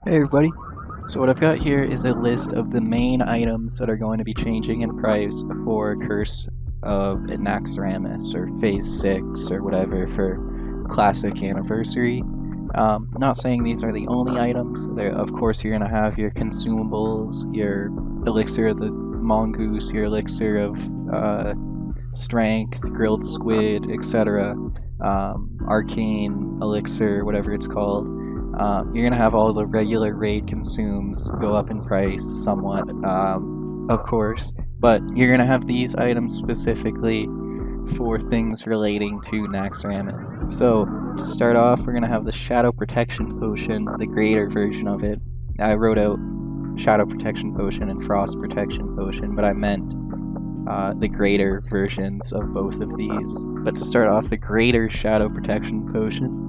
Hey everybody, so what I've got here is a list of the main items that are going to be changing in price for Curse of Naxxramas, or Phase 6, or whatever, for Classic Anniversary. Not saying these are the only items. Of course you're going to have your consumables, your Elixir of the Mongoose, your Elixir of Strength, Grilled Squid, etc., Arcane Elixir, whatever it's called. You're going to have all the regular raid consumes go up in price somewhat, of course, but you're going to have these items specifically for things relating to Naxxramas. So, to start off, we're going to have the Shadow Protection Potion, the greater version of it. I wrote out Shadow Protection Potion and Frost Protection Potion, but I meant the greater versions of both of these. But to start off, the greater Shadow Protection Potion.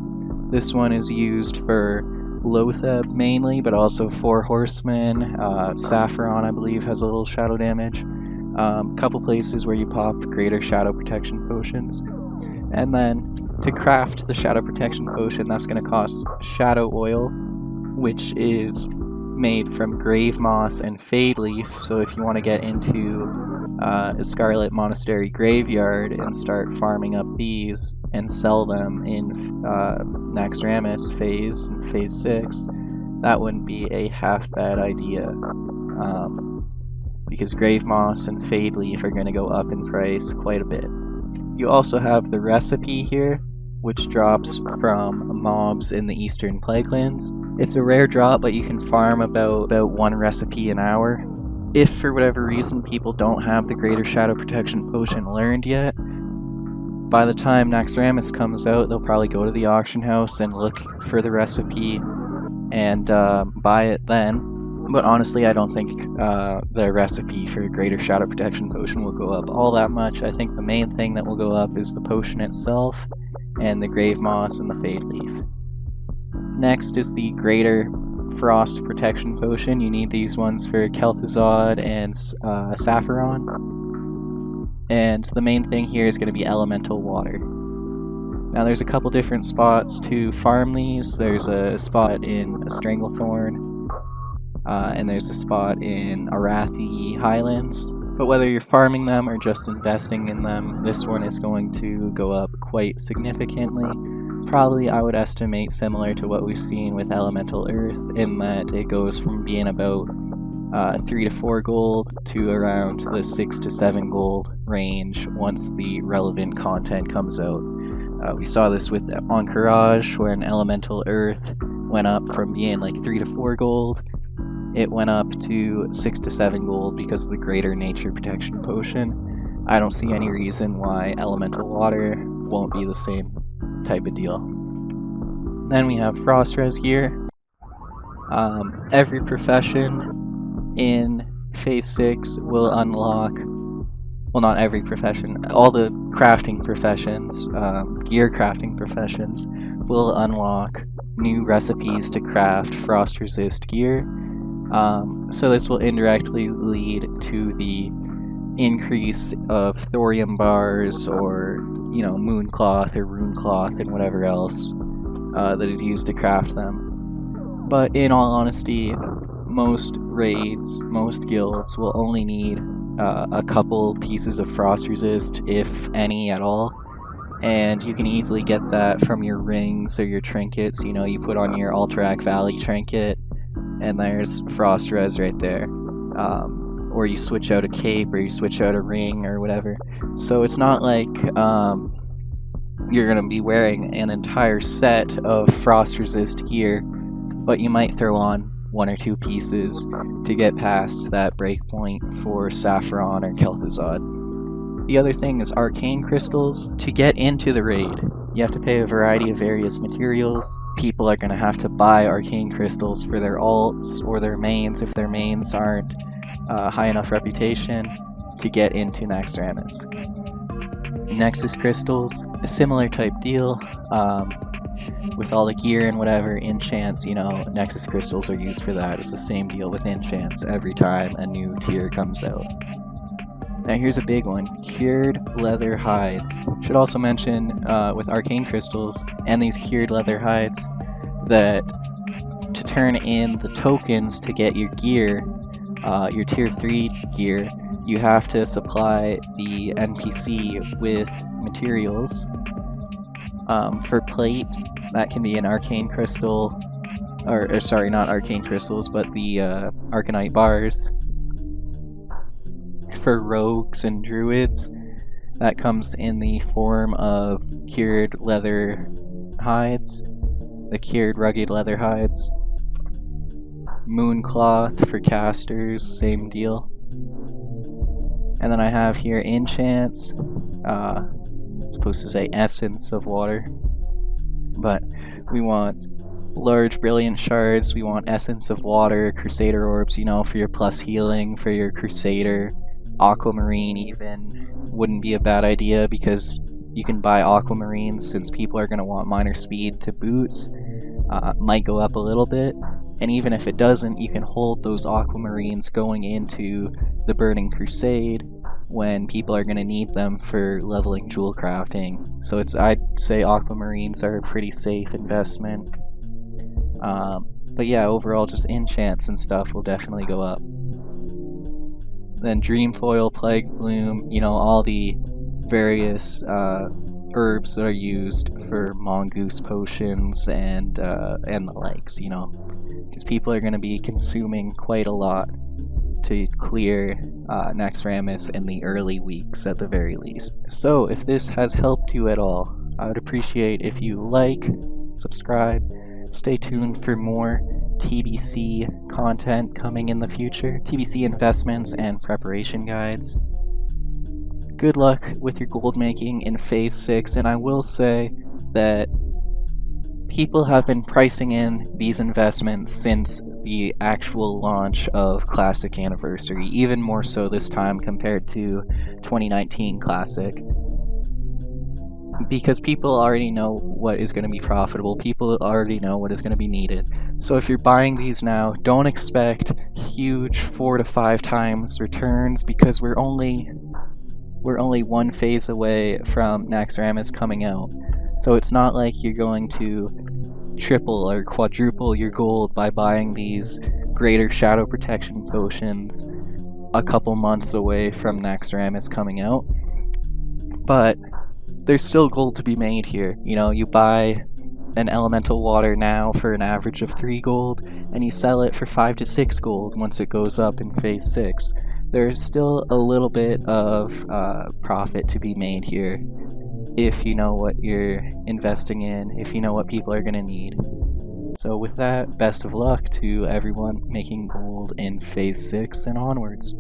This one is used for Loatheb mainly, but also Four Horsemen. Sapphiron, I believe, has a little shadow damage. Couple places where you pop greater Shadow Protection Potions. And then, to craft the Shadow Protection Potion, that's going to cost Shadow Oil, which is made from Grave Moss and Fade Leaf. So if you want to get into a Scarlet Monastery Graveyard and start farming up these and sell them in Naxxramas Phase 6, that wouldn't be a half bad idea, because Grave Moss and Fade Leaf are going to go up in price quite a bit. You also have the recipe here, which drops from mobs in the Eastern Plaguelands. It's a rare drop, but you can farm about one recipe an hour. If for whatever reason people don't have the Greater Shadow Protection Potion learned yet, by the time Naxxramas comes out, they'll probably go to the auction house and look for the recipe and buy it then. But honestly, I don't think the recipe for Greater Shadow Protection Potion will go up all that much. I think the main thing that will go up is the potion itself and the Grave Moss and the Fade Leaf. Next is the Greater Frost Protection Potion. You need these ones for Kel'Thuzad and Sapphiron. And the main thing here is going to be Elemental Water. Now there's a couple different spots to farm these. There's a spot in Stranglethorn, and there's a spot in Arathi Highlands. But whether you're farming them or just investing in them, this one is going to go up quite significantly. Probably, I would estimate, similar to what we've seen with Elemental Earth, in that it goes from being about 3 to 4 gold to around the 6 to 7 gold range once the relevant content comes out. We saw this with Encourage, where an Elemental Earth went up from being like 3 to 4 gold. It went up to 6 to 7 gold because of the Greater Nature Protection Potion. I don't see any reason why Elemental Water won't be the same type of deal. Then we have Frost Res gear. Every profession in Phase 6 will unlock, well, not every profession, all the crafting professions, gear crafting professions, will unlock new recipes to craft Frost Resist gear. So this will indirectly lead to the increase of thorium bars, or Mooncloth or Runecloth and whatever else that is used to craft them. But in all honesty, most raids, most guilds will only need a couple pieces of Frost Resist, if any at all, and you can easily get that from your rings or your trinkets. You put on your Alterac Valley trinket and there's Frost Res right there. Or you switch out a cape, or you switch out a ring, or whatever. So it's not like you're going to be wearing an entire set of Frost Resist gear, but you might throw on 1 or 2 pieces to get past that breakpoint for Sapphiron or Kel'Thuzad. The other thing is Arcane Crystals. To get into the raid, you have to pay a variety of various materials. People are going to have to buy Arcane Crystals for their alts or their mains if their mains aren't high enough reputation to get into Naxxramas. Nexus Crystals, a similar type deal. With all the gear and whatever, enchants, Nexus Crystals are used for that. It's the same deal with enchants every time a new tier comes out. Now here's a big one, Cured Leather Hides. Should also mention with Arcane Crystals and these Cured Leather Hides that to turn in the tokens to get your gear, your tier 3 gear, you have to supply the NPC with materials. For plate, that can be an arcane crystal, or sorry, not arcane crystals, but the arcanite bars. For rogues and druids, that comes in the form of cured leather hides, the cured rugged leather hides. Mooncloth for casters, same deal. And then I have here enchants, supposed to say essence of water, but we want large brilliant shards, we want essence of water, crusader orbs, you know, for your plus healing, for your crusader. Aquamarine even wouldn't be a bad idea because you can buy aquamarines since people are going to want minor speed to boots. Might go up a little bit, and even if it doesn't, you can hold those aquamarines going into the Burning Crusade when people are going to need them for leveling jewel crafting. So I'd say aquamarines are a pretty safe investment. But yeah, overall just enchants and stuff will definitely go up. Then Dreamfoil, Plague Bloom, you know, all the various herbs that are used for mongoose potions and the likes, you know, because people are going to be consuming quite a lot to clear Naxxramas in the early weeks at the very least. So if this has helped you at all, I would appreciate if you like, subscribe, stay tuned for more TBC content coming in the future, TBC investments and preparation guides. Good luck with your gold making in Phase 6, and I will say that people have been pricing in these investments since the actual launch of Classic Anniversary, even more so this time compared to 2019 Classic. Because people already know what is going to be profitable, people already know what is going to be needed. So if you're buying these now, don't expect huge 4 to 5 times returns, because we're only one phase away from Naxxramas coming out. So it's not like you're going to triple or quadruple your gold by buying these greater shadow protection potions a couple months away from Naxxramas coming out. But there's still gold to be made here. You know, you buy an elemental water now for an average of 3 gold, and you sell it for 5 to 6 gold once it goes up in Phase 6. There's still a little bit of profit to be made here if you know what you're investing in, if you know what people are going to need. So with that, best of luck to everyone making gold in Phase 6 and onwards.